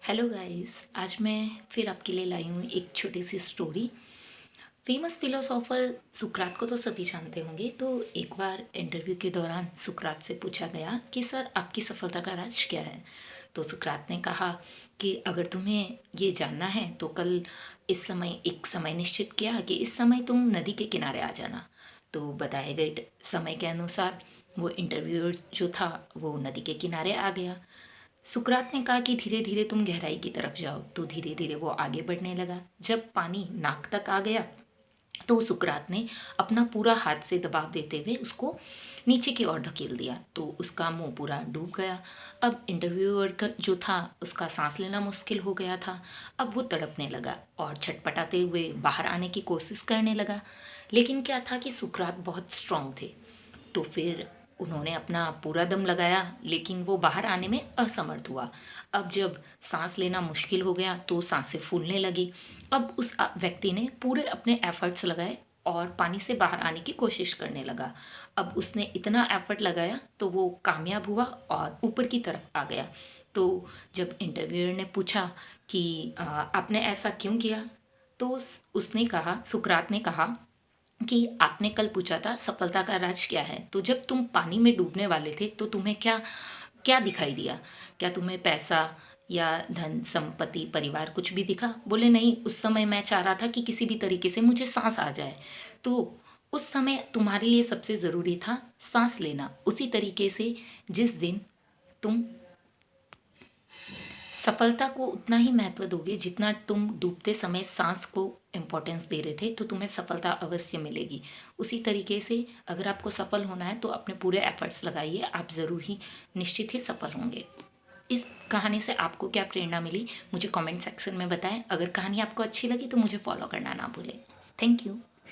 Hello guys, आज मैं फिर आपके लिए लाई हूँ एक छोटी सी स्टोरी। फेमस फिलोसोफर सुकरात को तो सभी जानते होंगे। तो एक बार इंटरव्यू के दौरान सुकरात से पूछा गया कि सर, आपकी सफलता का राज क्या है। तो सुकरात ने कहा कि अगर तुम्हें ये जानना है तो कल इस समय एक समय निश्चित किया कि इस समय तुम नदी के किनारे आ जाना। तो बताए गए समय के अनुसार वो इंटरव्यूअर जो था वो नदी के किनारे आ गया। सुकरात ने कहा कि धीरे धीरे तुम गहराई की तरफ जाओ। तो धीरे धीरे वो आगे बढ़ने लगा। जब पानी नाक तक आ गया तो सुकरात ने अपना पूरा हाथ से दबाव देते हुए उसको नीचे की ओर धकेल दिया। तो उसका मुंह पूरा डूब गया। अब इंटरव्यूअर का जो था उसका सांस लेना मुश्किल हो गया था। अब वो तड़पने लगा और छटपटाते हुए बाहर आने की कोशिश करने लगा। लेकिन क्या था कि सुकरात बहुत स्ट्रांग थे। तो फिर उन्होंने अपना पूरा दम लगाया, लेकिन वो बाहर आने में असमर्थ हुआ। अब जब सांस लेना मुश्किल हो गया तो सांसें फूलने लगी। अब उस व्यक्ति ने पूरे अपने एफर्ट्स लगाए और पानी से बाहर आने की कोशिश करने लगा। अब उसने इतना एफर्ट लगाया तो वो कामयाब हुआ और ऊपर की तरफ आ गया। तो जब इंटरव्यूअर ने पूछा कि आपने ऐसा क्यों किया, तो उसने कहा, सुकरात ने कहा कि आपने कल पूछा था सफलता का राज क्या है। तो जब तुम पानी में डूबने वाले थे तो तुम्हें क्या क्या दिखाई दिया? क्या तुम्हें पैसा या धन संपत्ति परिवार कुछ भी दिखा? बोले नहीं, उस समय मैं चाह रहा था कि किसी भी तरीके से मुझे सांस आ जाए। तो उस समय तुम्हारे लिए सबसे ज़रूरी था सांस लेना। उसी तरीके से जिस दिन तुम सफलता को उतना ही महत्व दोगे जितना तुम डूबते समय सांस को इम्पोर्टेंस दे रहे थे, तो तुम्हें सफलता अवश्य मिलेगी। उसी तरीके से अगर आपको सफल होना है तो अपने पूरे एफर्ट्स लगाइए, आप ज़रूर ही निश्चित ही सफल होंगे। इस कहानी से आपको क्या प्रेरणा मिली मुझे कमेंट सेक्शन में बताएं। अगर कहानी आपको अच्छी लगी तो मुझे फॉलो करना ना भूलें। Thank you.